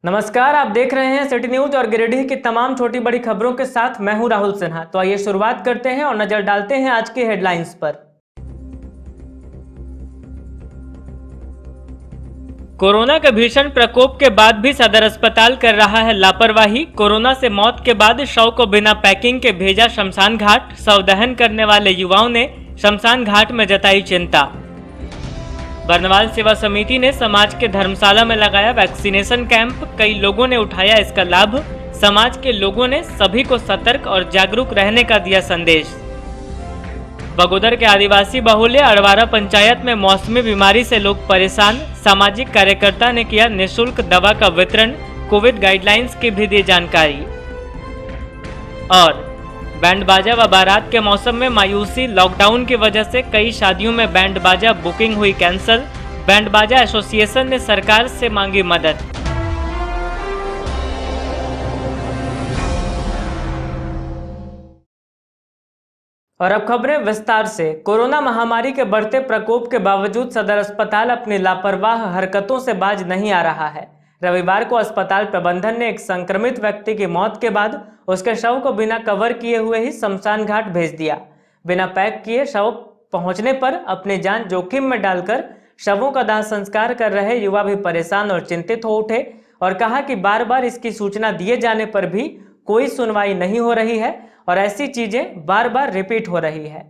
नमस्कार, आप देख रहे हैं सिटी न्यूज और गिरिडीह की तमाम छोटी बड़ी खबरों के साथ मैं हूं राहुल सिन्हा। तो आइए शुरुआत करते हैं और नजर डालते हैं आज की हेडलाइंस पर। कोरोना के भीषण प्रकोप के बाद भी सदर अस्पताल कर रहा है लापरवाही। कोरोना से मौत के बाद शव को बिना पैकिंग के भेजा शमशान घाट। शव दहन करने वाले युवाओं ने शमशान घाट में जताई चिंता। बरनवाल सेवा समिति ने समाज के धर्मशाला में लगाया वैक्सीनेशन कैंप। कई लोगों ने उठाया इसका लाभ। समाज के लोगों ने सभी को सतर्क और जागरूक रहने का दिया संदेश। बगोदर के आदिवासी बहुल्य अड़वारा पंचायत में मौसमी बीमारी से लोग परेशान। सामाजिक कार्यकर्ता ने किया निःशुल्क दवा का वितरण। कोविड गाइडलाइंस की भी दी जानकारी। और बैंड बाजा व बारात के मौसम में मायूसी। लॉकडाउन की वजह से कई शादियों में बैंड बाजा बुकिंग हुई कैंसिल। बैंड बाजा एसोसिएशन ने सरकार से मांगी मदद। और अब खबरें विस्तार से। कोरोना महामारी के बढ़ते प्रकोप के बावजूद सदर अस्पताल अपनी लापरवाह हरकतों से बाज नहीं आ रहा है। रविवार को अस्पताल प्रबंधन ने एक संक्रमित व्यक्ति की मौत के बाद उसके शव को बिना कवर किए हुए ही शमशान घाट भेज दिया। बिना पैक किए शव पहुंचने पर अपनी जान जोखिम में डालकर शवों का दाह संस्कार कर रहे युवा भी परेशान और चिंतित हो उठे और कहा कि बार बार इसकी सूचना दिए जाने पर भी कोई सुनवाई नहीं हो रही है और ऐसी चीजें बार बार रिपीट हो रही है।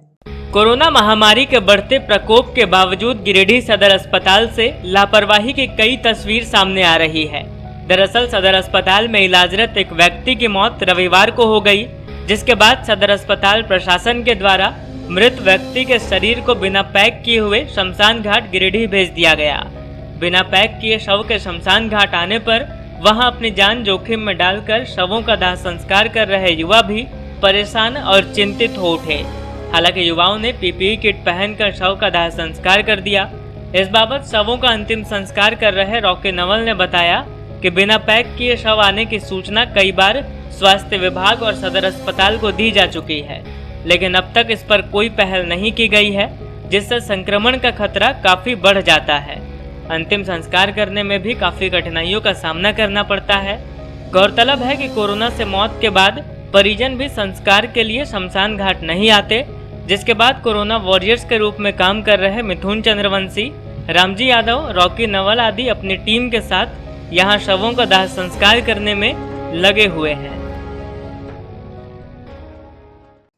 कोरोना महामारी के बढ़ते प्रकोप के बावजूद गिरिडीह सदर अस्पताल से लापरवाही की कई तस्वीर सामने आ रही है। दरअसल सदर अस्पताल में इलाजरत एक व्यक्ति की मौत रविवार को हो गई, जिसके बाद सदर अस्पताल प्रशासन के द्वारा मृत व्यक्ति के शरीर को बिना पैक किए हुए शमशान घाट गिरिडीह भेज दिया गया। बिना पैक किए शव के शमशान घाट आने पर वहां अपनी जान जोखिम में डालकर शवों का दाह संस्कार कर रहे युवा भी परेशान और चिंतित हो उठे। हालांकि युवाओं ने पीपीई किट पहनकर शव का दाह संस्कार कर दिया। इस बाबत शवों का अंतिम संस्कार कर रहे रॉकी नवल ने बताया कि बिना पैक किए शव आने की सूचना कई बार स्वास्थ्य विभाग और सदर अस्पताल को दी जा चुकी है, लेकिन अब तक इस पर कोई पहल नहीं की गई है, जिससे संक्रमण का खतरा काफी बढ़ जाता है। अंतिम संस्कार करने में भी काफी कठिनाइयों का सामना करना पड़ता है। गौरतलब है कि कोरोना से मौत के बाद परिजन भी संस्कार के लिए शमशान घाट नहीं आते, जिसके बाद कोरोना वॉरियर्स के रूप में काम कर रहे मिथुन चंद्रवंशी, रामजी यादव, रॉकी नवल आदि अपनी टीम के साथ यहां शवों का दाह संस्कार करने में लगे हुए हैं।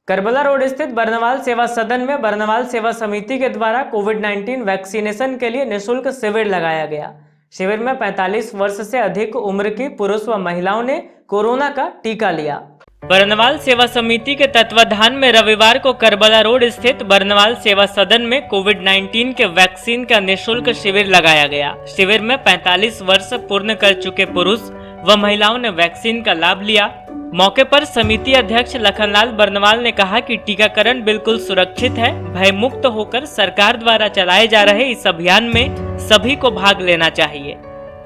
करबला रोड स्थित बरनवाल सेवा सदन में बरनवाल सेवा समिति के द्वारा कोविड-19 वैक्सीनेशन के लिए निःशुल्क शिविर लगाया गया। शिविर में 45 वर्ष से अधिक उम्र की पुरुष व महिलाओं ने कोरोना का टीका लिया। बरनवाल सेवा समिति के तत्वाधान में रविवार को करबला रोड स्थित बरनवाल सेवा सदन में कोविड-19 के वैक्सीन का निःशुल्क शिविर लगाया गया। शिविर में 45 वर्ष पूर्ण कर चुके पुरुष व महिलाओं ने वैक्सीन का लाभ लिया। मौके पर समिति अध्यक्ष लखनलाल बरनवाल ने कहा कि टीकाकरण बिल्कुल सुरक्षित है। भयमुक्त होकर सरकार द्वारा चलाए जा रहे इस अभियान में सभी को भाग लेना चाहिए।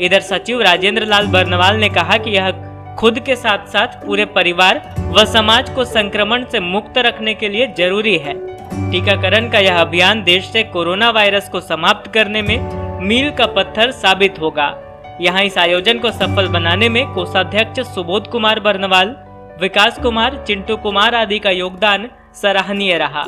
इधर सचिव राजेंद्र लाल बरनवाल ने कहा कि यह खुद के साथ साथ पूरे परिवार व समाज को संक्रमण से मुक्त रखने के लिए जरूरी है। टीकाकरण का यह अभियान देश से कोरोना वायरस को समाप्त करने में मील का पत्थर साबित होगा। यहाँ इस आयोजन को सफल बनाने में कोषाध्यक्ष सुबोध कुमार बरनवाल, विकास कुमार, चिंटू कुमार आदि का योगदान सराहनीय रहा।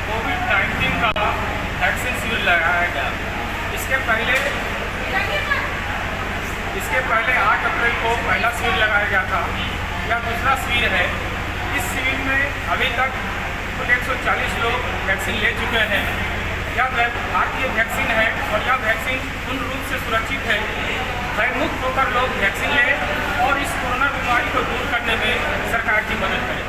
कोविड-19 का वैक्सीन शिविर लगाया गया। इसके पहले 8 अप्रैल को पहला शिविर लगाया गया था। यह दूसरा शिविर है। इस शिविर में अभी तक 140 लोग वैक्सीन ले चुके हैं। यह भारतीय वैक्सीन है और यह वैक्सीन पूर्ण रूप से सुरक्षित है। भयमुक्त होकर लोग वैक्सीन लें और इस कोरोना बीमारी को दूर करने में सरकार की मदद करें।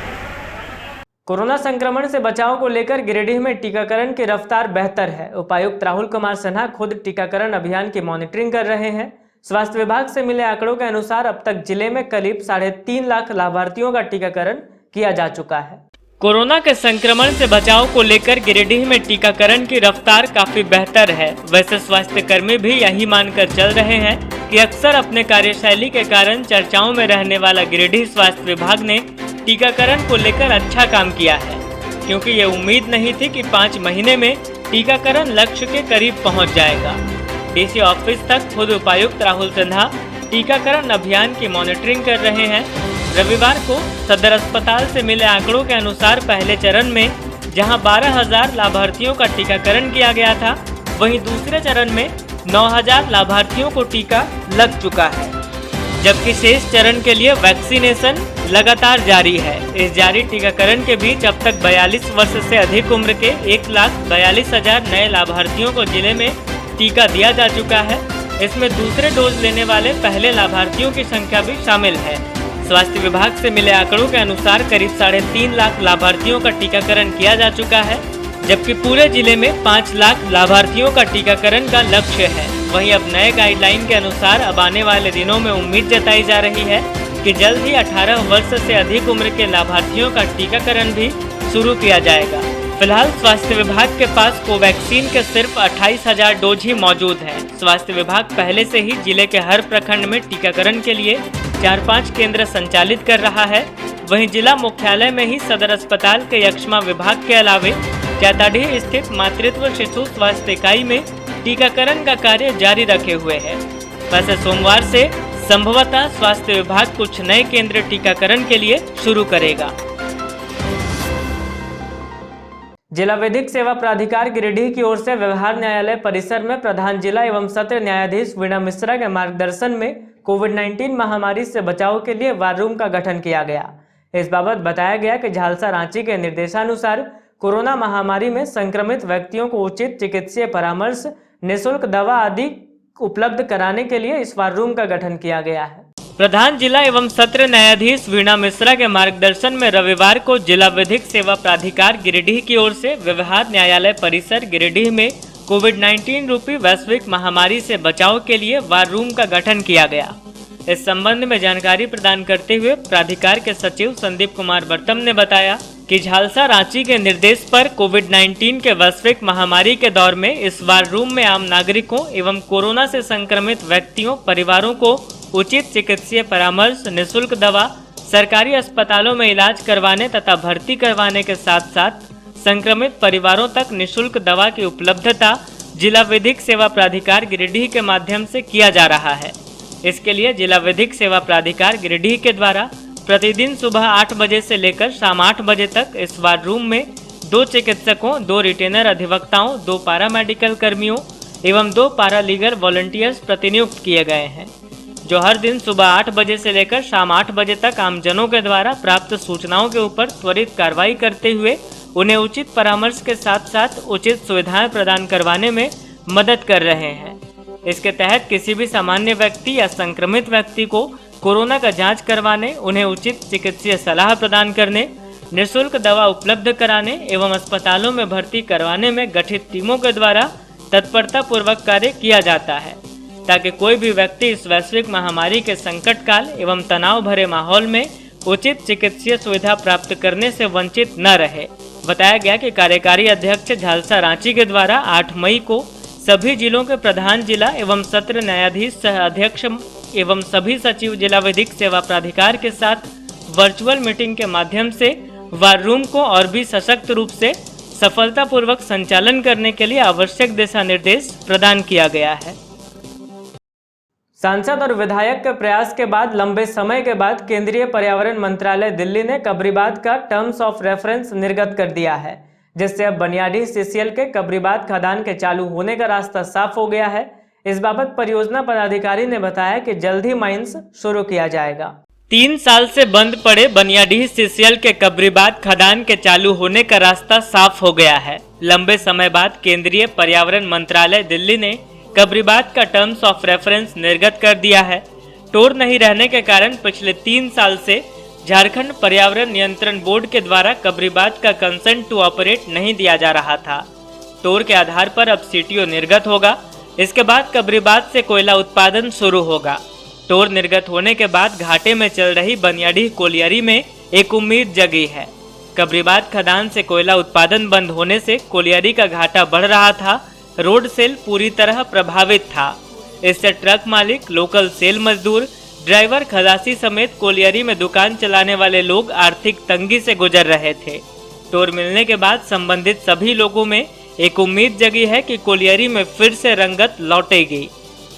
कोरोना संक्रमण से बचाव को लेकर गिरिडीह में टीकाकरण की रफ्तार बेहतर है। उपायुक्त राहुल कुमार सिन्हा खुद टीकाकरण अभियान की मॉनिटरिंग कर रहे हैं। स्वास्थ्य विभाग से मिले आंकड़ों के अनुसार अब तक जिले में करीब 3.5 लाख लाभार्थियों का टीकाकरण किया जा चुका है। कोरोना के संक्रमण से बचाव को लेकर गिरिडीह में टीकाकरण की रफ्तार काफी बेहतर है। वैसे स्वास्थ्य कर्मी भी यही मानकर चल रहे हैं कि अक्सर अपने कार्यशैली के कारण चर्चाओं में रहने वाला गिरिडीह स्वास्थ्य विभाग ने टीकाकरण को लेकर अच्छा काम किया है, क्योंकि ये उम्मीद नहीं थी कि 5 महीने में टीकाकरण लक्ष्य के करीब पहुंच जाएगा। डीसी ऑफिस तक खुद उपायुक्त राहुल सिन्हा टीकाकरण अभियान की मॉनिटरिंग कर रहे हैं। रविवार को सदर अस्पताल से मिले आंकड़ों के अनुसार पहले चरण में जहां 12,000 लाभार्थियों का टीकाकरण किया गया था, वहीं दूसरे चरण में 9,000 लाभार्थियों को टीका लग चुका है, जबकि शेष चरण के लिए वैक्सीनेशन लगातार जारी है। इस जारी टीकाकरण के बीच अब तक 42 वर्ष से अधिक उम्र के 1,42,000 नए लाभार्थियों को जिले में टीका दिया जा चुका है। इसमें दूसरे डोज लेने वाले पहले लाभार्थियों की संख्या भी शामिल है। स्वास्थ्य विभाग से मिले आंकड़ों के अनुसार करीब 3.5 लाख लाभार्थियों का टीकाकरण किया जा चुका है, जबकि पूरे जिले में 5 लाख लाभार्थियों का टीकाकरण का लक्ष्य है। वहीं अब नए गाइडलाइन के अनुसार अब आने वाले दिनों में उम्मीद जताई जा रही है कि जल्द ही 18 वर्ष से अधिक उम्र के लाभार्थियों का टीकाकरण भी शुरू किया जाएगा। फिलहाल स्वास्थ्य विभाग के पास कोवैक्सीन के सिर्फ 28,000 डोज ही मौजूद हैं। स्वास्थ्य विभाग पहले से ही जिले के हर प्रखंड में टीकाकरण के लिए 4-5 केंद्र संचालित कर रहा है। वहीं जिला मुख्यालय में ही सदर अस्पताल के यक्ष्मा विभाग के अलावे चैताडीह स्थित मातृत्व शिशु स्वास्थ्य इकाई में टीकाकरण का कार्य जारी रखे हुए है। वैसे सोमवार से संभवतः स्वास्थ्य विभाग कुछ नए केंद्र टीकाकरण के लिए शुरू करेगा। जिला विधिक सेवा प्राधिकार गिरिडीह की ओर से व्यवहार न्यायालय परिसर में प्रधान जिला एवं सत्र न्यायाधीश वीणा मिश्रा के मार्गदर्शन में कोविड-19 महामारी से बचाव के लिए वार रूम का गठन किया गया। इस बाबत बताया गया कि झालसा रांची के निर्देशानुसार कोरोना महामारी में संक्रमित व्यक्तियों को उचित चिकित्सीय परामर्श, निःशुल्क दवा आदि उपलब्ध कराने के लिए इस वार रूम का गठन किया गया है। प्रधान जिला एवं सत्र न्यायाधीश वीणा मिश्रा के मार्गदर्शन में रविवार को जिला विधिक सेवा प्राधिकार गिरिडीह की ओर से व्यवहार न्यायालय परिसर गिरिडीह में कोविड-19 रूपी वैश्विक महामारी से बचाव के लिए वार रूम का गठन किया गया। इस संबंध में जानकारी प्रदान करते हुए प्राधिकार के सचिव संदीप कुमार बर्तम ने बताया कि झालसा रांची के निर्देश पर कोविड-19 के वैश्विक महामारी के दौर में इस वार रूम में आम नागरिकों एवं कोरोना से संक्रमित व्यक्तियों परिवारों को उचित चिकित्सीय परामर्श, निःशुल्क दवा, सरकारी अस्पतालों में इलाज करवाने तथा भर्ती करवाने के साथ साथ संक्रमित परिवारों तक निःशुल्क दवा की उपलब्धता जिला विधिक सेवा प्राधिकार गिरिडीह के माध्यम से किया जा रहा है। इसके लिए जिला विधिक सेवा प्राधिकार गिरिडीह के द्वारा प्रतिदिन सुबह 8 बजे से लेकर शाम 8 बजे तक इस वार रूम में 2 चिकित्सकों, 2 रिटेनर अधिवक्ताओं, 2 पैरामेडिकल कर्मियों एवं 2 पैरालीगल वॉलंटियर्स प्रतिनियुक्त किए गए हैं, जो हर दिन सुबह 8 बजे से लेकर शाम 8 बजे तक आमजनों के द्वारा प्राप्त सूचनाओं के ऊपर त्वरित कार्रवाई करते हुए उन्हें उचित परामर्श के साथ साथ उचित सुविधाएं प्रदान करवाने में मदद कर रहे हैं। इसके तहत किसी भी सामान्य व्यक्ति या संक्रमित व्यक्ति को कोरोना का जांच करवाने, उन्हें उचित चिकित्सीय सलाह प्रदान करने, निःशुल्क दवा उपलब्ध कराने एवं अस्पतालों में भर्ती करवाने में गठित टीमों के द्वारा तत्परता पूर्वक कार्य किया जाता है, ताकि कोई भी व्यक्ति इस वैश्विक महामारी के संकट काल एवं तनाव भरे माहौल में उचित चिकित्सीय सुविधा प्राप्त करने से वंचित न रहे। बताया गया कि कार्यकारी अध्यक्ष झालसा रांची के द्वारा 8 मई को सभी जिलों के प्रधान जिला एवं सत्र न्यायाधीश सह अध्यक्ष एवं सभी सचिव जिला विधिक सेवा प्राधिकार के साथ वर्चुअल मीटिंग के माध्यम से वार रूम को और भी सशक्त रूप से सफलतापूर्वक संचालन करने के लिए आवश्यक दिशा निर्देश प्रदान किया गया है। सांसद और विधायक के प्रयास के बाद लंबे समय के बाद केंद्रीय पर्यावरण मंत्रालय दिल्ली ने कबरीबाद का टर्म्स ऑफ रेफरेंस निर्गत कर दिया है, जिससे अब बनियाडीह सीसीएल के कबरीबाद खदान के चालू होने का रास्ता साफ हो गया है। इस बाबत परियोजना पदाधिकारी ने बताया कि जल्द ही माइंस शुरू किया जाएगा। 3 साल से बंद पड़े बनियाडीह सीसीएल के कबरीबाद खदान के चालू होने का रास्ता साफ हो गया है। लंबे समय बाद केंद्रीय पर्यावरण मंत्रालय दिल्ली ने कबरीबाद का टर्म्स ऑफ रेफरेंस निर्गत कर दिया है। टोर नहीं रहने के कारण पिछले 3 साल से झारखंड पर्यावरण नियंत्रण बोर्ड के द्वारा कबरीबाद का कंसेंट टू ऑपरेट नहीं दिया जा रहा था। टोर के आधार पर अब सीटीओ निर्गत होगा। इसके बाद कबरीबाद से कोयला उत्पादन शुरू होगा। टोर निर्गत होने के बाद घाटे में चल रही बनियाडीह कोलियरी में एक उम्मीद जगी है। कबरीबाद खदान से कोयला उत्पादन बंद होने से कोलियरी का घाटा बढ़ रहा था। रोड सेल पूरी तरह प्रभावित था। इससे ट्रक मालिक, लोकल सेल मजदूर, ड्राइवर, खलासी समेत कोलियरी में दुकान चलाने वाले लोग आर्थिक तंगी से गुजर रहे थे। टोर मिलने के बाद संबंधित सभी लोगों में एक उम्मीद जगी है कि कोलियरी में फिर से रंगत लौटेगी।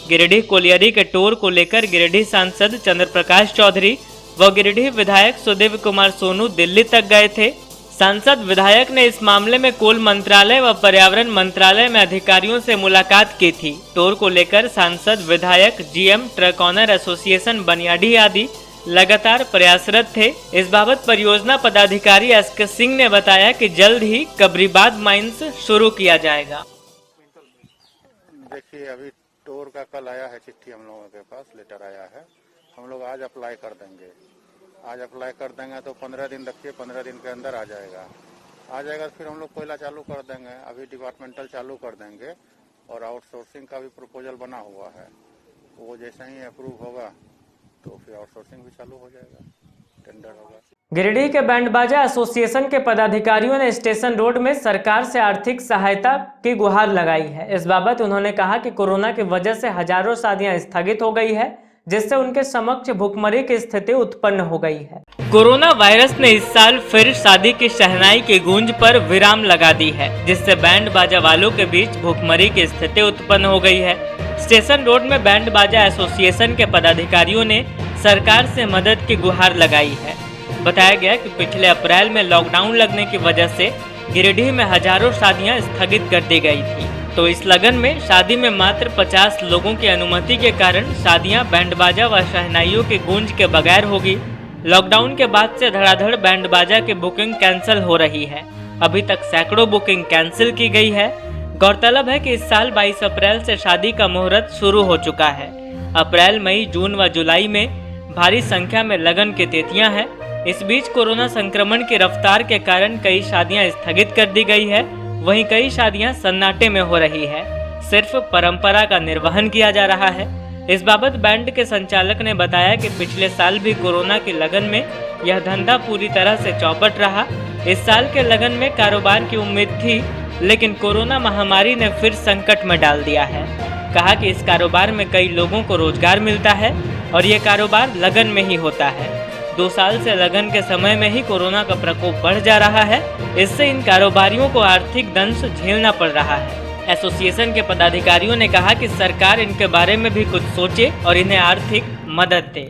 गिरिडीह कोलियरी के टोर को लेकर गिरिडीह सांसद चंद्र प्रकाश चौधरी व गिरिडीह विधायक सुदेव कुमार सोनू दिल्ली तक गए थे। सांसद विधायक ने इस मामले में कोल मंत्रालय व पर्यावरण मंत्रालय में अधिकारियों से मुलाकात की थी। टोर को लेकर सांसद, विधायक, GM, truck owner association Baniyadih आदि लगातार प्रयासरत थे। इस बाबत परियोजना पदाधिकारी एसके सिंह ने बताया कि जल्द ही कबरीबाद माइंस शुरू किया जाएगा। देखिए, अभी टोर का कल आया है चिट्ठी, हम लोगों के पास लेटर आया है। हम लोग आज अप्लाई कर देंगे। आज अप्लाई कर देंगे तो 15 दिन रखिए, 15 दिन के अंदर आ जाएगा। तो फिर हम लोग कोयला चालू कर देंगे। अभी डिपार्टमेंटल चालू कर देंगे और आउटसोर्सिंग का भी प्रपोजल बना हुआ है। वो जैसे ही अप्रूव होगा तो फिर आउटसोर्सिंग भी चालू हो जाएगा, टेंडर होगा। गिरिडीह के बैंड बाजा एसोसिएशन के पदाधिकारियों ने स्टेशन रोड में सरकार से आर्थिक सहायता की गुहार लगाई है। इस बाबत उन्होंने कहा कि कोरोना की वजह से हजारों शादियां स्थगित हो गई है, जिससे उनके समक्ष भुखमरी की स्थिति उत्पन्न हो गई है। कोरोना वायरस ने इस साल फिर शादी की शहनाई की गूंज पर विराम लगा दी है, जिससे बैंड बाजा वालों के बीच भुखमरी की स्थिति उत्पन्न हो गई है। स्टेशन रोड में बैंड बाजा एसोसिएशन के पदाधिकारियों ने सरकार से मदद की गुहार लगाई है। बताया गया कि पिछले अप्रैल में लॉकडाउन लगने की वजह से गिरिडीह में हजारों शादियां स्थगित कर दी गई थी। तो इस लगन में शादी में मात्र 50 लोगों की अनुमति के कारण शादियां बैंड बाजा व शहनाइयों की गूंज के बगैर होगी। लॉकडाउन के बाद से धड़ाधड़ बैंड बाजा की बुकिंग कैंसिल हो रही है। अभी तक सैकड़ों बुकिंग कैंसिल की गई है। गौरतलब है कि इस साल 22 अप्रैल से शादी का मुहूर्त शुरू हो चुका है। अप्रैल, मई, जून व जुलाई में भारी संख्या में लगन की तिथियां हैं। इस बीच कोरोना संक्रमण की रफ्तार के कारण कई शादियां स्थगित कर दी गई है। वहीं कई शादियां सन्नाटे में हो रही है। सिर्फ परंपरा का निर्वहन किया जा रहा है। इस बाबत बैंड के संचालक ने बताया कि पिछले साल भी कोरोना की लगन में यह धंधा पूरी तरह से चौपट रहा। इस साल के लगन में कारोबार की उम्मीद थी, लेकिन कोरोना महामारी ने फिर संकट में डाल दिया है। कहा कि इस कारोबार में कई लोगों को रोजगार मिलता है और ये कारोबार लगन में ही होता है। 2 साल से लगन के समय में ही कोरोना का प्रकोप बढ़ जा रहा है। इससे इन कारोबारियों को आर्थिक दंश झेलना पड़ रहा है। एसोसिएशन के पदाधिकारियों ने कहा कि सरकार इनके बारे में भी कुछ सोचे और इन्हें आर्थिक मदद दे।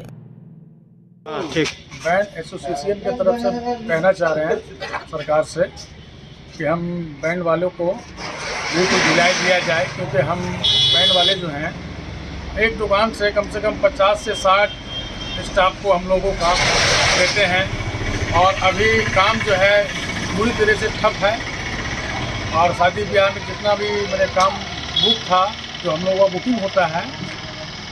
ठीक, बैंड एसोसिएशन की तरफ से कहना चाह रहे हैं सरकार से कि हम बैंड वालों को बिल्कुल ढिलाई दिया जाए, क्योंकि हम बैंड वाले जो हैं एक दुकान से कम 50 से 60 स्टाफ को हम लोगों का देते हैं और अभी काम जो है पूरी तरह से ठप है। और शादी ब्याह में जितना भी मेरे काम बुक था, जो हम लोगों का बुकिंग होता है,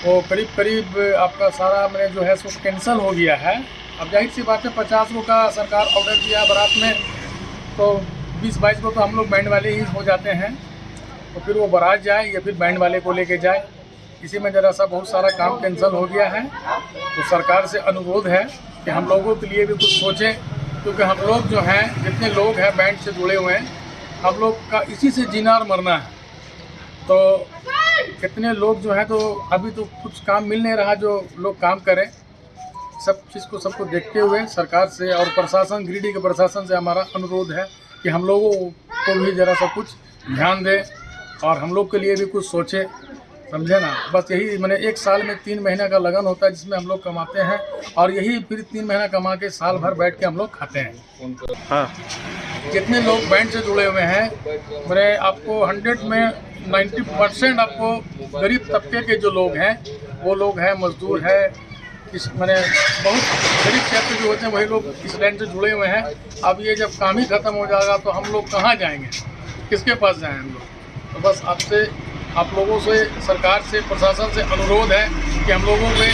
वो करीब आपका सारा मेरे जो है सो कैंसिल हो गया है। अब जाहिर सी बात है 50 को का सरकार ऑर्डर दिया बारात में, तो 20-22 को तो हम लोग बैंड वाले ही हो जाते हैं। तो फिर वो बारात जाए या फिर बैंड वाले को लेके जाए, इसी में ज़रा सा बहुत सारा काम कैंसिल हो गया है। तो सरकार से अनुरोध है कि हम लोगों के लिए भी कुछ सोचें, क्योंकि हम लोग जो हैं, जितने लोग हैं बैंड से जुड़े हुए हैं, हम लोग का इसी से जीना और मरना है। तो कितने लोग जो हैं, तो अभी तो कुछ काम मिल नहीं रहा जो लोग काम करें। सब चीज़ को सबको देखते हुए सरकार से और प्रशासन, गिरिडीह के प्रशासन से हमारा अनुरोध है कि हम लोगों को भी ज़रा सा कुछ ध्यान दें और हम लोग के लिए भी कुछ सोचें, समझे ना। बस यही मैंने एक साल में 3 महीने का लगन होता है जिसमें हम लोग कमाते हैं, और यही फिर 3 महीना कमा के साल भर बैठ के हम लोग खाते हैं। हाँ, जितने लोग बैंक से जुड़े हुए हैं, मैंने आपको 100 में 90% आपको गरीब तबके के जो लोग हैं वो लोग हैं, मजदूर है, इस मैंने बहुत गरीब क्षेत्र जो होते हैं वही लोग इस लाइन से जुड़े हुए हैं। अब ये जब काम ही खत्म हो जाएगा तो हम लोग कहाँ जाएंगे, किसके पास जाएं हम लोग। तो बस आपसे, आप लोगों से, सरकार से, प्रशासन से अनुरोध है कि हम लोगों पे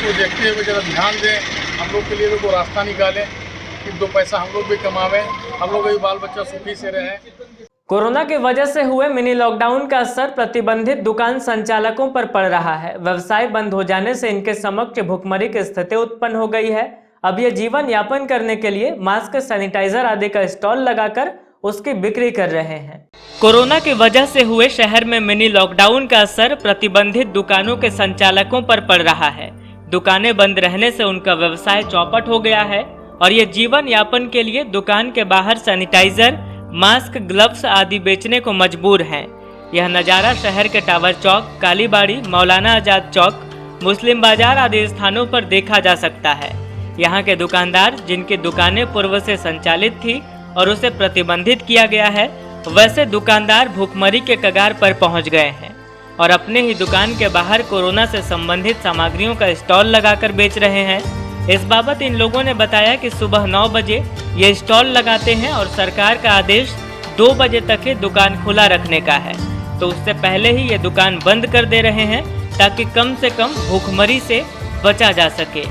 को देखते हुए ज़रा ध्यान दें, हम लोग के लिए भी कोई रास्ता निकालें कि 2 पैसा हम लोग भी कमावें, हम लोग का भी बाल बच्चा सुखी से रहें। कोरोना की वजह से हुए मिनी लॉकडाउन का असर प्रतिबंधित दुकान संचालकों पर पड़ रहा है। व्यवसाय बंद हो जाने से इनके समक्ष भुखमरी की स्थिति उत्पन्न हो गई है। अब ये जीवन यापन करने के लिए मास्क, सैनिटाइजर आदि का स्टॉल लगाकर उसकी बिक्री कर रहे हैं। कोरोना की वजह से हुए शहर में मिनी लॉकडाउन का असर प्रतिबंधित दुकानों के संचालकों पर पड़ रहा है। दुकानें बंद रहने से उनका व्यवसाय चौपट हो गया है और ये जीवन यापन के लिए दुकान के बाहर सैनिटाइजर, मास्क, ग्लव्स आदि बेचने को मजबूर हैं। यह नज़ारा शहर के टावर चौक, कालीबाड़ी, मौलाना आजाद चौक, मुस्लिम बाजार आदि स्थानों पर देखा जा सकता है। यहाँ के दुकानदार, जिनकी दुकानें पूर्व से संचालित थी और उसे प्रतिबंधित किया गया है, वैसे दुकानदार भूखमरी के कगार पर पहुँच गए हैं और अपने ही दुकान के बाहर कोरोना से संबंधित सामग्रियों का स्टॉल लगाकर बेच रहे हैं। इस बाबत इन लोगों ने बताया कि सुबह 9 बजे ये स्टॉल लगाते हैं और सरकार का आदेश 2 बजे तक ही दुकान खुला रखने का है, तो उससे पहले ही ये दुकान बंद कर दे रहे हैं ताकि कम से कम भूखमरी से बचा जा सके।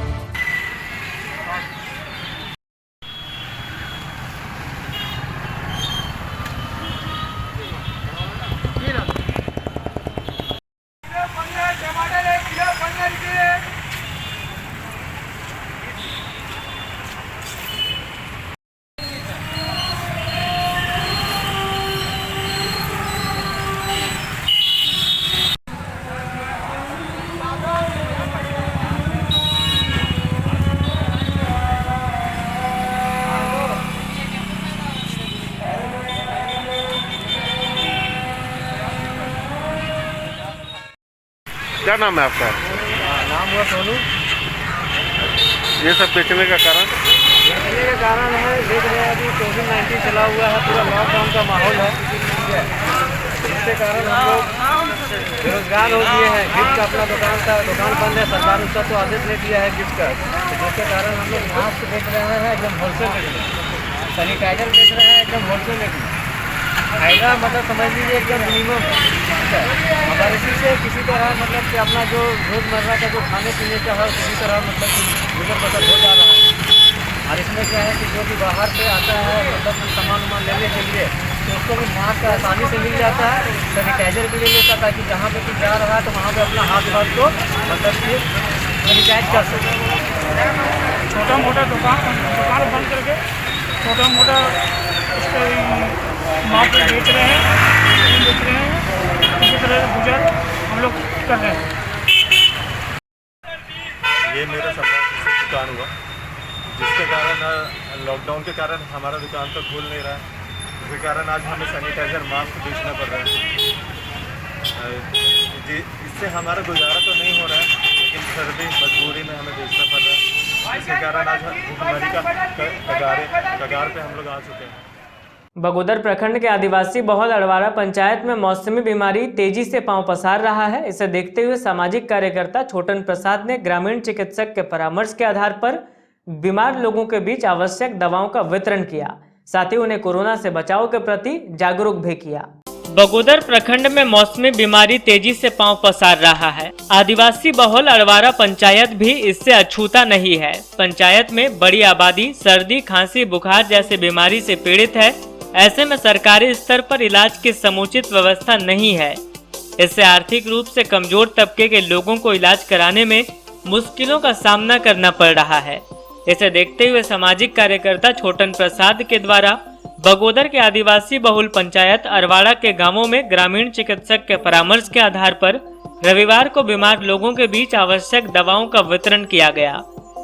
क्या नाम है आपका? नाम हुआ सोनू। ये सब बेचने का कारण? बेचने का कारण है, देख रहे हैं अभी कोविड-19 चला हुआ है, पूरा लॉकडाउन का माहौल है, ठीक है। इसके कारण हम लोग बेरोजगार हो गए हैं। गिफ्ट का अपना दुकान बंद है, सरकार उसका तो आदेश ले दिया है गिफ्ट का, जिसके कारण हम लोग मास्क बेच रहे हैं एकदम होलसेल रेट में, सैनिटाइजर बेच रहे हैं एकदम होलसेल रेट में, फायदा मतलब समझ लीजिए एकदम मिनिमम है। हमारे इसी से किसी तरह मतलब कि अपना जो रोज़मर्रा का जो खाने पीने का है किसी तरह मतलब कि गुजर बसर हो जा रहा है। और इसमें क्या है कि जो भी बाहर से आता है मतलब सामान लेने के लिए, तो उसको भी मास्क आसानी से मिल जाता है, सैनिटाइजर भी ले लेता है ताकि जहाँ पे जा रहा है तो वहाँ पे अपना हाथ को मतलब कि सैनिटाइज कर सके। छोटा मोटा दुकान बंद करके छोटा मोटा वहाँ पे बेच रहे हैं, इसी तरह गुजर हम लोग कर रहे हैं। ये मेरा सम्राट से दुकान हुआ, जिसके कारण लॉकडाउन के कारण हमारा दुकान तो खुल नहीं रहा है, जिसके कारण आज हमें सैनिटाइज़र, मास्क बेचना पड़ रहा है। इससे हमारा गुजारा तो नहीं हो रहा है, लेकिन फिर भी मजबूरी में हमें बेचना पड़ रहा है, जिसके कारण आज भुखमरी का कगार पे हम लोग आ चुके हैं। बगोदर प्रखंड के आदिवासी बहुल अड़वारा पंचायत में मौसमी बीमारी तेजी से पांव पसार रहा है। इसे देखते हुए सामाजिक कार्यकर्ता छोटन प्रसाद ने ग्रामीण चिकित्सक के परामर्श के आधार पर बीमार लोगों के बीच आवश्यक दवाओं का वितरण किया, साथ ही उन्हें कोरोना से बचाव के प्रति जागरूक भी किया। बगोदर प्रखंड में मौसमी बीमारी तेजी से पांव पसार रहा है। आदिवासी बहुल अड़वारा पंचायत भी इससे अछूता नहीं है। पंचायत में बड़ी आबादी सर्दी, खांसी, बुखार जैसे बीमारी से पीड़ित है। ऐसे में सरकारी स्तर पर इलाज की समुचित व्यवस्था नहीं है। इससे आर्थिक रूप से कमजोर तबके के लोगों को इलाज कराने में मुश्किलों का सामना करना पड़ रहा है। इसे देखते हुए सामाजिक कार्यकर्ता छोटन प्रसाद के द्वारा बगोदर के आदिवासी बहुल पंचायत अरवाड़ा के गांवों में ग्रामीण चिकित्सक के परामर्श के आधार पर रविवार को बीमार लोगों के बीच आवश्यक दवाओं का वितरण किया गया।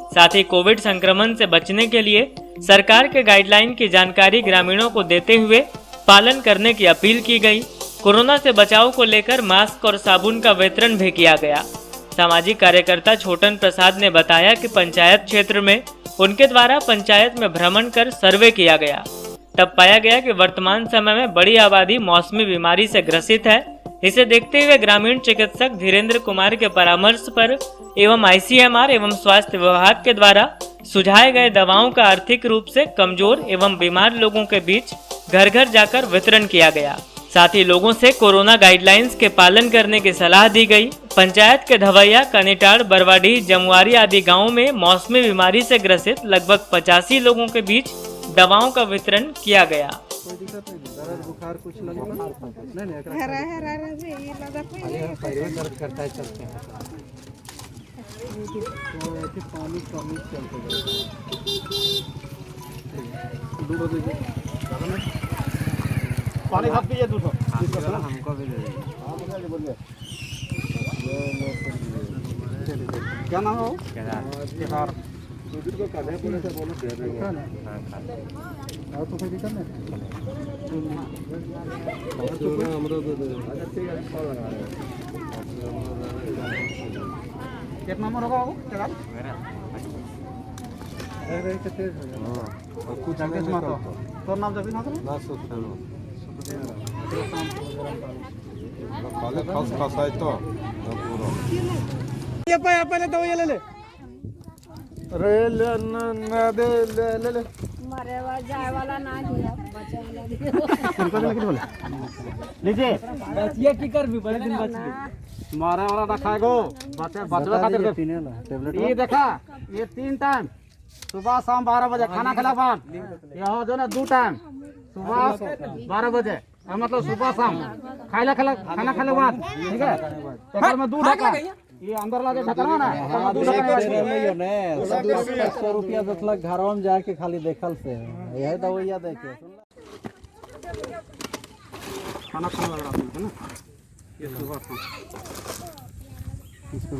साथ ही कोविड संक्रमण से बचने के लिए सरकार के गाइडलाइन की जानकारी ग्रामीणों को देते हुए पालन करने की अपील की गई। कोरोना से बचाव को लेकर मास्क और साबुन का वितरण भी किया गया। सामाजिक कार्यकर्ता छोटन प्रसाद ने बताया कि पंचायत क्षेत्र में उनके द्वारा पंचायत में भ्रमण कर सर्वे किया गया। तब पाया गया कि वर्तमान समय में बड़ी आबादी मौसमी बीमारी से ग्रसित है। इसे देखते हुए ग्रामीण चिकित्सक धीरेन्द्र कुमार के परामर्श पर एवं ICMR एवं स्वास्थ्य विभाग के द्वारा सुझाए गए दवाओं का आर्थिक रूप से कमजोर एवं बीमार लोगों के बीच घर घर जाकर वितरण किया गया। साथ ही लोगों से कोरोना गाइडलाइंस के पालन करने की सलाह दी गई। पंचायत के धवैया, कनेटाड़, बरवाडीह, जमुआरी आदि गाँवों में मौसमी बीमारी से ग्रसित लगभग 85 लोगों के बीच दवाओं का वितरण किया गया। कोई दिक्कत नहीं, दर्द बुखार कुछ लगे नहीं दर्द करता है चलते हैं तो ऐसे पानी कमी चलते पानी खा पीजिए दूसरा हमको भी दे क्या नाम हो केदार को कर रहे पुलिस से बोलो दे देंगे और तो कोई दिक्कत नहीं हमरो दे दे अच्छा ठीक है कॉल लगा रहे कितना नंबर होगा वो केदार मेरा अरे कितने हां और कुछ आगे मारो तो नाम जब ना करो ना सुनो काले खास खास है तो पूरा ये पहले दवाई ले ले अरे ले दे ले ले मरे वाला जाए वाला ना दिया बचे वाला बोले लीजिए ये की कर भी बड़े दिन बच गए मारे वाला रखाएगो बचवा खातिर टेबलेट ये देखा ये 3 टाइम सुबह शाम 12 बजे खाना खाने बाद यहाँ जो ना 2 टाइम सुबह 12 बजे मतलब सुबह शाम खाना खाने बाद ठीक है एक में 2 ढक्कन ये अंदर लाके ढक्कन ना 2 ढक्कन ने 100 रुपया दसलक घरवा में जाके खाली देखल से यही दवाइया देके खाना लग रहा है ना ये सुबह इसको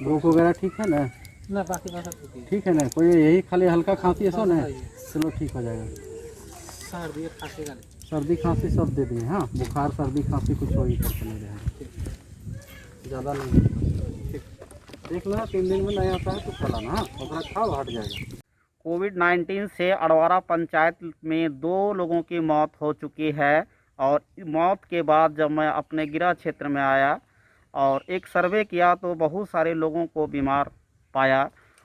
भूख वगैरह ठीक है ना ना बाकी ठीक है ना कोई यही खाली हल्का खांसी है सो ना चलो ठीक हो जाएगा सर्दी खांसी सब दे दिए हाँ बुखार सर्दी खांसी कुछ हो ही करके नहीं रहे ज़्यादा नहीं देख लो 3 दिन में नहीं आता है तो चला ना ओकरा खाओ हट जाएगा। कोविड-19 से अड़वारा पंचायत में 2 लोगों की मौत हो चुकी है और मौत के बाद जब मैं अपने गिरा क्षेत्र में आया और एक सर्वे किया तो बहुत सारे लोगों को बीमार पाया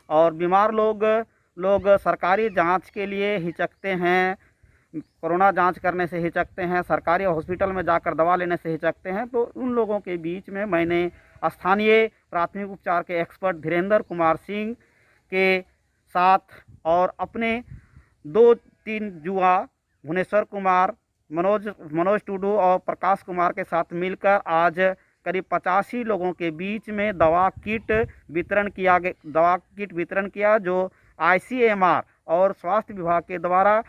और बीमार लोग सरकारी जांच के लिए हिचकते हैं, कोरोना जांच करने से हिचकते हैं, सरकारी हॉस्पिटल में जाकर दवा लेने से हिचकते हैं। तो उन लोगों के बीच में मैंने स्थानीय प्राथमिक उपचार के एक्सपर्ट धीरेन्द्र कुमार सिंह के साथ और अपने 2-3 युवा भुवनेश्वर कुमार, मनोज टुडू और प्रकाश कुमार के साथ मिलकर आज करीब 85 लोगों के बीच में दवा किट वितरण किया जो ICMR और स्वास्थ्य विभाग के द्वारा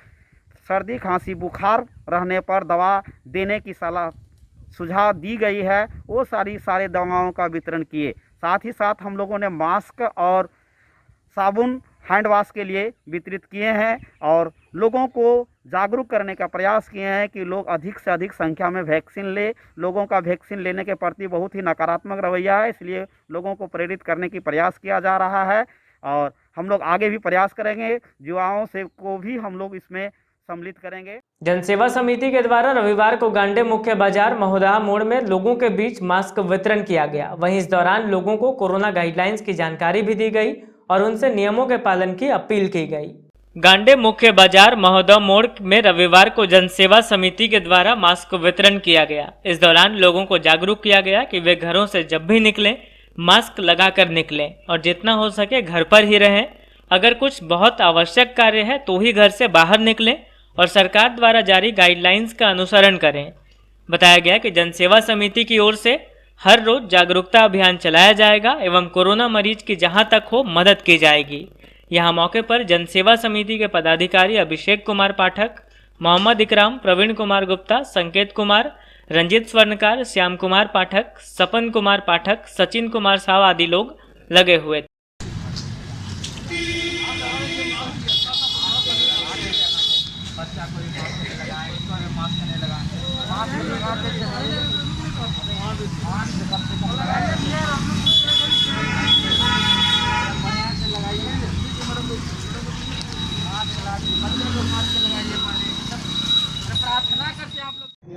सर्दी खांसी बुखार रहने पर दवा देने की सुझाव दी गई है। वो सारे दवाओं का वितरण किए। साथ ही साथ हम लोगों ने मास्क और साबुन हैंड वॉश के लिए वितरित किए हैं और लोगों को जागरूक करने का प्रयास किए हैं कि लोग अधिक से अधिक संख्या में वैक्सीन ले। लोगों का वैक्सीन लेने के प्रति बहुत ही नकारात्मक रवैया है, इसलिए लोगों को प्रेरित करने की प्रयास किया जा रहा है और हम लोग आगे भी प्रयास करेंगे। युवाओं से को भी हम लोग इसमें सम्मिलित करेंगे। जनसेवा समिति के द्वारा रविवार को गांडे मुख्य बाजार महोदहा मोड़ में लोगों के बीच मास्क वितरण किया गया। वहीं इस दौरान लोगों को कोरोना गाइडलाइंस की जानकारी भी दी गई और उनसे नियमों के पालन की अपील की गई। गांडे मुख्य बाजार महोदहा मोड़ में रविवार को जनसेवा समिति के द्वारा मास्क वितरण किया गया। इस दौरान लोगों को जागरूक किया गया कि वे घरों से जब भी निकलें मास्क लगाकर निकलें और जितना हो सके घर पर ही रहें। अगर कुछ बहुत आवश्यक कार्य है तो ही घर से बाहर निकलें और सरकार द्वारा जारी गाइडलाइंस का अनुसरण करें। बताया गया कि जनसेवा समिति की ओर से हर रोज जागरूकता अभियान चलाया जाएगा एवं कोरोना मरीज की जहां तक हो मदद की जाएगी। यहां मौके पर जनसेवा समिति के पदाधिकारी अभिषेक कुमार पाठक, मोहम्मद इकराम, प्रवीण कुमार गुप्ता, संकेत कुमार, रंजित स्वर्णकार, श्याम कुमार पाठक, सपन कुमार पाठक, सचिन कुमार साव आदि लोग लगे हुए थे।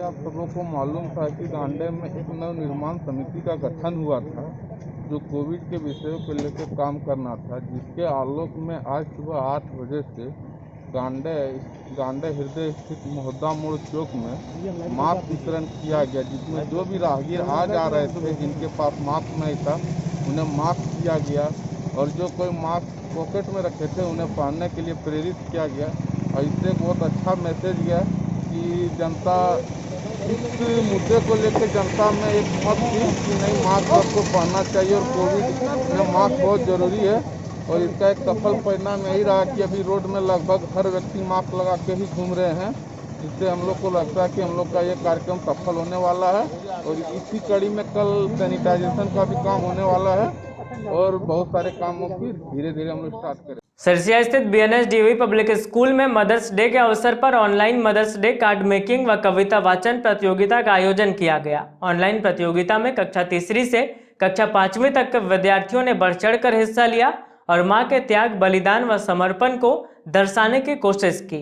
आप सबों को मालूम था कि गांडे में एक नव निर्माण समिति का गठन हुआ था जो कोविड के विषयों को लेकर काम करना था, जिसके आलोक में आज सुबह 8 बजे से गांडे हृदय स्थित मोहद्दा मोड़ चौक में मास्क वितरण किया गया, जिसमें जो भी राहगीर आ जा रहे थे जिनके पास मास्क नहीं था उन्हें मास्क दिया गया और जो कोई मास्क पॉकेट में रखे थे उन्हें पहनने के लिए प्रेरित किया गया। और इससे बहुत अच्छा मैसेज गया कि जनता इस मुद्दे को लेकर जनता में एक मत थी कि नहीं मास्क सबको पहनना चाहिए और कोविड में मास्क बहुत ज़रूरी है। और इसका एक सफल परिणाम यही रहा कि अभी रोड में लगभग हर व्यक्ति मास्क लगा के ही घूम रहे हैं, जिससे हम लोग को लगता है कि हम लोग का ये कार्यक्रम सफल होने वाला है। और इसी कड़ी में कल सैनिटाइजेशन का भी काम होने वाला है और बहुत सारे कामों की धीरे धीरे हम लोग स्टार्ट करें। सिरसिया स्थित बीएनएस डीएवी पब्लिक स्कूल में मदर्स डे के अवसर पर online mothers day card making व कविता वाचन प्रतियोगिता का आयोजन किया गया। ऑनलाइन प्रतियोगिता में कक्षा 3 से कक्षा 5वीं तक के विद्यार्थियों ने बढ़ चढ़कर हिस्सा लिया और मां के त्याग, बलिदान व समर्पण को दर्शाने की कोशिश की।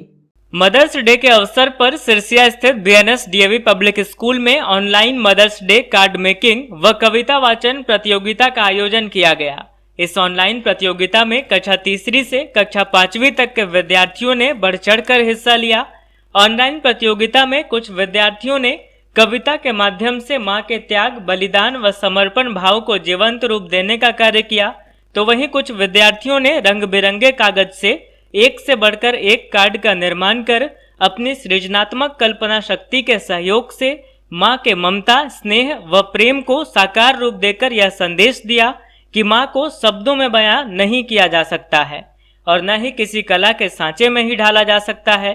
मदर्स डे के अवसर पर सिरसिया स्थित बीएनएस डीएवी पब्लिक स्कूल में online mothers day card making व कविता वाचन प्रतियोगिता का आयोजन किया गया। इस ऑनलाइन प्रतियोगिता में कक्षा 3 से कक्षा 5वीं तक के विद्यार्थियों ने बढ़ चढ़कर हिस्सा लिया। ऑनलाइन प्रतियोगिता में कुछ विद्यार्थियों ने कविता के माध्यम से मां के त्याग, बलिदान व समर्पण भाव को जीवंत रूप देने का कार्य किया, तो वहीं कुछ विद्यार्थियों ने रंग बिरंगे कागज से एक से बढ़कर एक कार्ड का निर्माण कर अपनी सृजनात्मक कल्पना शक्ति के सहयोग से मां के ममता, स्नेह व प्रेम को साकार रूप देकर यह संदेश दिया कि मां को शब्दों में बयां नहीं किया जा सकता है और न ही किसी कला के सांचे में ही ढाला जा सकता है।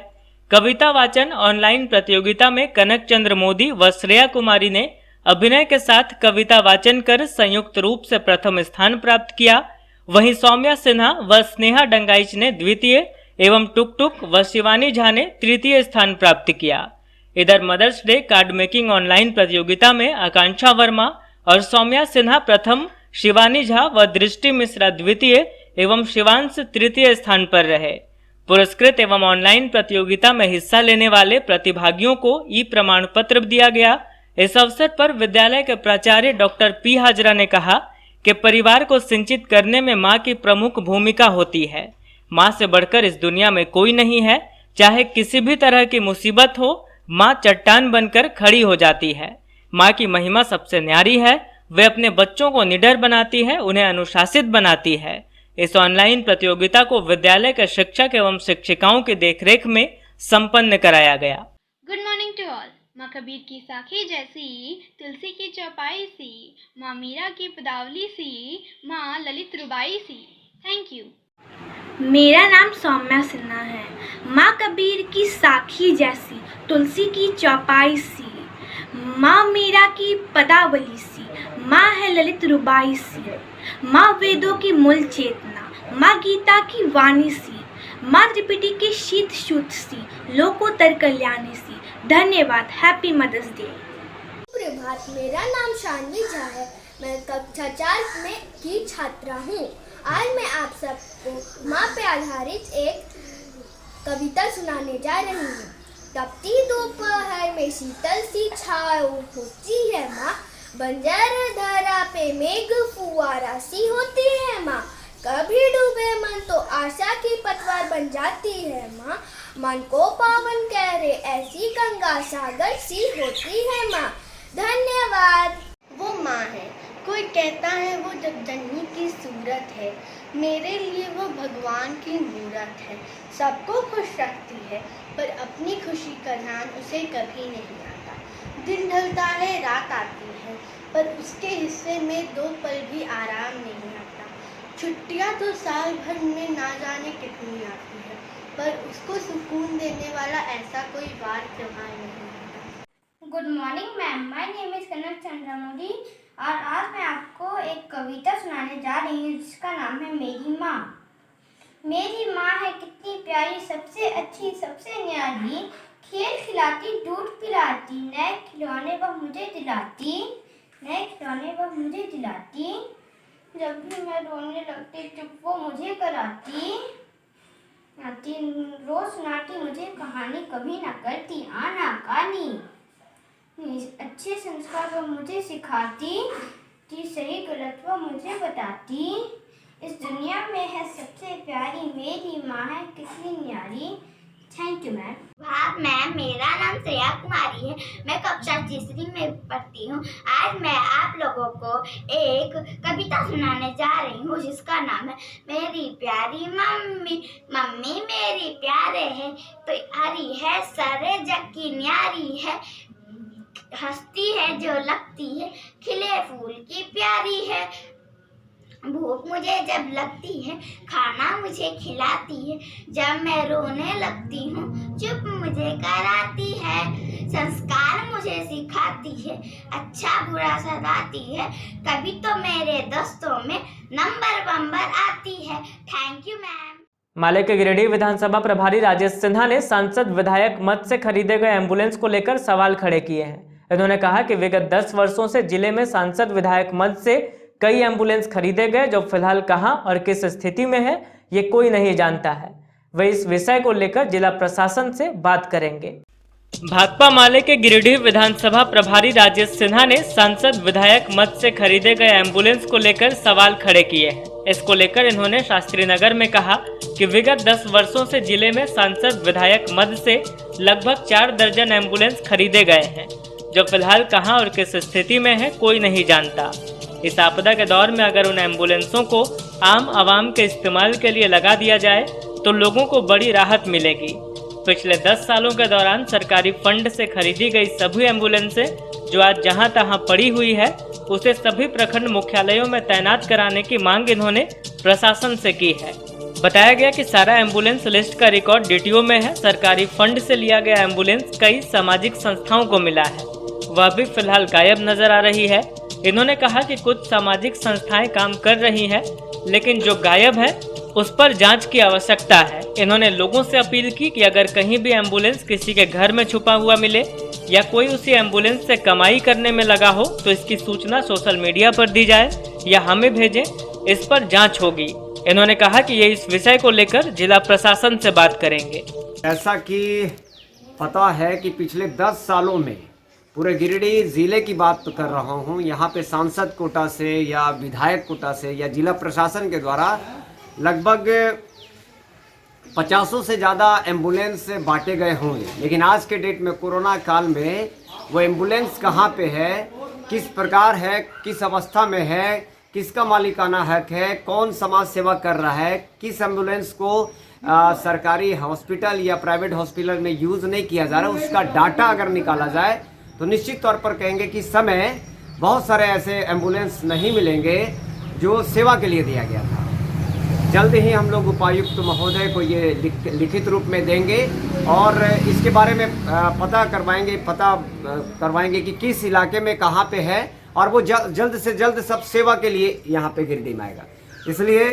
कविता वाचन ऑनलाइन प्रतियोगिता में कनक चंद्र मोदी व श्रेया कुमारी ने अभिनय के साथ कविता वाचन कर संयुक्त रूप से प्रथम स्थान प्राप्त किया। वहीं सौम्या सिन्हा व स्नेहा डंगाइच ने द्वितीय एवं टुक टुक व शिवानी झा ने तृतीय स्थान प्राप्त किया। इधर mothers day card making online प्रतियोगिता में आकांक्षा वर्मा और सौम्या सिन्हा प्रथम, शिवानी झा व दृष्टि मिश्रा द्वितीय एवं शिवांश तृतीय स्थान पर रहे। पुरस्कृत एवं ऑनलाइन प्रतियोगिता में हिस्सा लेने वाले प्रतिभागियों को ई प्रमाण पत्र दिया गया। इस अवसर पर विद्यालय के प्राचार्य डॉक्टर पी हाजरा ने कहा कि परिवार को सिंचित करने में मां की प्रमुख भूमिका होती है। मां से बढ़कर इस दुनिया में कोई नहीं है। चाहे किसी भी तरह की मुसीबत हो, मां चट्टान बनकर खड़ी हो जाती है। मां की महिमा सबसे न्यारी है। वे अपने बच्चों को निडर बनाती है, उन्हें अनुशासित बनाती है। इस ऑनलाइन प्रतियोगिता को विद्यालय के शिक्षक एवं शिक्षिकाओं की देखरेख में संपन्न कराया गया। Good morning to all. माँ कबीर की साखी जैसी, तुलसी की चौपाई सी, माँ मीरा की पदावली सी, माँ ललित रुबाई सी। Thank you. मेरा नाम सौम्या सिन्हा है। माँ कबीर की साखी जैसी, तुलसी की चौपाई सी, माँ मीरा की पदावली सी, माँ है ललित रुबाई सी, माँ वेदों की मूल चेतना, माँ गीता की वाणी सी, माँ त्रिपिटी की शीत शुद्ध सी, लोकोत्तर कल्याणी सी। धन्यवाद। Happy mother's day. प्रभात, मेरा नाम शानवी झा है। मैं कक्षा 4 में की छात्रा हूँ। आज मैं आप सबको माँ पे आधारित एक कविता सुनाने जा रही हूँ। तपती दोपहर में शीतल सी छाँव होती है माँ, बंजर धरा पे मेघ फुआरा सी होती है माँ, कभी डूबे मन तो आशा की पतवार बन जाती है माँ, मन को पावन करे ऐसी गंगा सागर सी होती है माँ। धन्यवाद। वो माँ है, कोई कहता है वो जब जननी की सूरत है, मेरे लिए वो भगवान की मूरत है। सबको खुश रखती है पर अपनी खुशी का ध्यान उसे कभी नहीं आता। दिन ढलता है, रात आती है, पर उसके हिस्से में 2 पल भी आराम नहीं आता। छुट्टियाँ तो साल भर में ना जाने कितनी आती है, पर उसको सुकून देने वाला ऐसा कोई वार त्योहार नहीं आता। Good morning ma'am, my name is Kanak Chandra Modi और आज मैं आपको एक कविता सुनाने जा रही हूँ जिसका नाम है मेरी माँ। मेरी माँ है कितनी प्यारी, सबसे अच्छी, सबसे न्यारी, खेल खिलाती, दूध पिलाती, नए खिलौने वह मुझे दिलाती, नए खिलौने वह मुझे दिलाती। जब भी मैं रोने लगती चुप वो मुझे कराती, नाती रोज सुनाती मुझे कहानी, कभी ना करती आनाकानी। अच्छे संस्कार वह मुझे सिखाती, कि सही गलत वह मुझे बताती। इस दुनिया में है सबसे प्यारी मेरी माँ है कितनी न्यारी। Thank you ma'am. वाह मैम, मेरा नाम श्रेया कुमारी है, मैं कक्षा तीसरी में पढ़ती हूँ। आज मैं आप लोगों को एक कविता सुनाने जा रही हूँ जिसका नाम है मेरी प्यारी मम्मी। मम्मी मेरी प्यारे है तो हरी है, सारे जग की न्यारी है, हंसती है जो लगती है, खिले फूल की प्यारी है। भूख मुझे जब लगती है खाना मुझे खिलाती है, जब मैं रोने लगती हूँ चुप मुझे कराती है, संस्कार मुझे सिखाती है, अच्छा बुरा सताती है, कभी तो मेरे दोस्तों में नंबर आती है। Thank you ma'am. माले के गिरिडीह विधानसभा प्रभारी राजेश सिन्हा ने सांसद विधायक मद से खरीदे गए एम्बुलेंस को लेकर सवाल खड़े किए हैं। इन्होंने कहा कि विगत 10 वर्षों से जिले में सांसद विधायक मद से कई एम्बुलेंस खरीदे गए, जो फिलहाल कहां और किस स्थिति में है ये कोई नहीं जानता है। वे इस विषय को लेकर जिला प्रशासन से बात करेंगे। भाकपा माले के गिरिडीह विधानसभा प्रभारी राजेश सिन्हा ने सांसद विधायक मद से खरीदे गए एम्बुलेंस को लेकर सवाल खड़े किए हैं। इसको लेकर इन्होंने शास्त्री नगर में कहा कि विगत 10 वर्षों से जिले में सांसद विधायक मद से लगभग 4 दर्जन एम्बुलेंस खरीदे गए हैं, जो फिलहाल कहां और किस स्थिति में है कोई नहीं जानता। इस आपदा के दौर में अगर उन एम्बुलेंसों को आम आवाम के इस्तेमाल के लिए लगा दिया जाए तो लोगों को बड़ी राहत मिलेगी। पिछले 10 सालों के दौरान सरकारी फंड से खरीदी गई सभी एम्बुलेंसें जो आज जहां तहां पड़ी हुई है, उसे सभी प्रखंड मुख्यालयों में तैनात कराने की मांग इन्होंने प्रशासन से की है। बताया गया कि सारा एम्बुलेंस लिस्ट का रिकॉर्ड डीटीओ में है। सरकारी फंड से लिया गया एम्बुलेंस कई सामाजिक संस्थाओं को मिला है, वह भी फिलहाल गायब नजर आ रही है। इन्होंने कहा कि कुछ सामाजिक संस्थाएं काम कर रही हैं, लेकिन जो गायब है उस पर जांच की आवश्यकता है। इन्होंने लोगों से अपील की कि अगर कहीं भी एम्बुलेंस किसी के घर में छुपा हुआ मिले या कोई उसी एम्बुलेंस से कमाई करने में लगा हो तो इसकी सूचना सोशल मीडिया पर दी जाए या हमें भेजें, इस पर जांच होगी। इन्होंने कहा कि ये इस विषय को लेकर जिला प्रशासन से बात करेंगे। ऐसा कि पता है कि पिछले 10 सालों में पूरे गिरिडीह ज़िले की बात कर रहा हूँ, यहाँ पे सांसद कोटा से या विधायक कोटा से या जिला प्रशासन के द्वारा लगभग 50 से ज़्यादा एम्बुलेंस बांटे गए होंगे। लेकिन आज के डेट में कोरोना काल में वो एम्बुलेंस कहाँ पे है, किस प्रकार है, किस अवस्था में है, किसका मालिकाना हक है, कौन समाज सेवा कर रहा है, किस एम्बुलेंस को सरकारी हॉस्पिटल या प्राइवेट हॉस्पिटल में यूज़ नहीं किया जा रहा, उसका डाटा अगर निकाला जाए तो निश्चित तौर पर कहेंगे कि समय बहुत सारे ऐसे एम्बुलेंस नहीं मिलेंगे जो सेवा के लिए दिया गया था। जल्द ही हम लोग उपायुक्त महोदय को ये लिखित रूप में देंगे और इसके बारे में पता करवाएंगे कि किस इलाके में कहाँ पे है और वो जल्द से जल्द सब सेवा के लिए यहाँ पे गिरिडीह में आएगा। इसलिए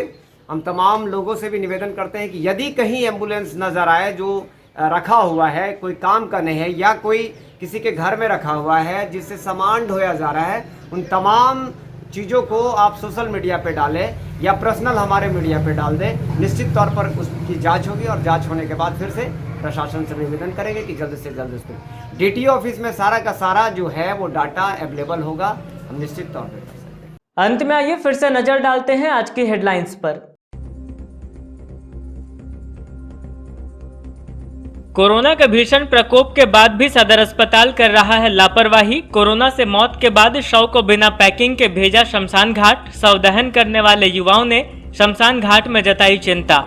हम तमाम लोगों से भी निवेदन करते हैं कि यदि कहीं एम्बुलेंस नज़र आए जो रखा हुआ है, कोई काम का नहीं है या कोई किसी के घर में रखा हुआ है जिससे सामान ढोया जा रहा है, उन तमाम चीज़ों को आप सोशल मीडिया पे डालें या पर्सनल हमारे मीडिया पे डाल दें। निश्चित तौर पर उसकी जांच होगी और जांच होने के बाद फिर से प्रशासन से निवेदन करेंगे कि जल्द से जल्द उसको डीटीओ ऑफिस में सारा का सारा जो है वो डाटा अवेलेबल होगा, हम निश्चित तौर पर कर सकते हैं। अंत में आइए फिर से नजर डालते हैं आज की हेडलाइंस पर। कोरोना के भीषण प्रकोप के बाद भी सदर अस्पताल कर रहा है लापरवाही। कोरोना से मौत के बाद शव को बिना पैकिंग के भेजा शमशान घाट। शव दहन करने वाले युवाओं ने शमशान घाट में जताई चिंता।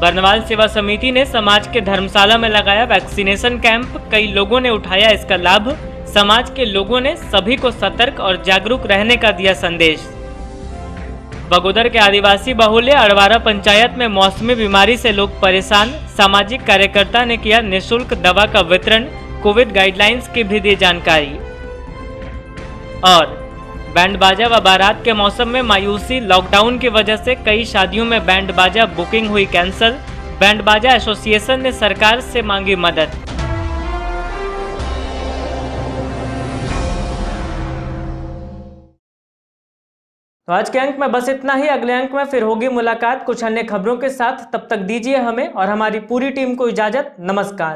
बरनवाल सेवा समिति ने समाज के धर्मशाला में लगाया वैक्सीनेशन कैंप। कई लोगों ने उठाया इसका लाभ। समाज के लोगों ने सभी को सतर्क और जागरूक रहने का दिया संदेश। बगोदर के आदिवासी बहुल्य अड़वारा पंचायत में मौसमी बीमारी से लोग परेशान। सामाजिक कार्यकर्ता ने किया निःशुल्क दवा का वितरण। कोविड गाइडलाइंस की भी दी जानकारी। और बैंड बाजा व बारात के मौसम में मायूसी। लॉकडाउन की वजह से कई शादियों में बैंड बाजा बुकिंग हुई कैंसल। बैंड बाजा एसोसिएशन ने सरकार से मांगी मदद। तो आज के अंक में बस इतना ही। अगले अंक में फिर होगी मुलाकात कुछ अन्य खबरों के साथ। तब तक दीजिए हमें और हमारी पूरी टीम को इजाजत। नमस्कार।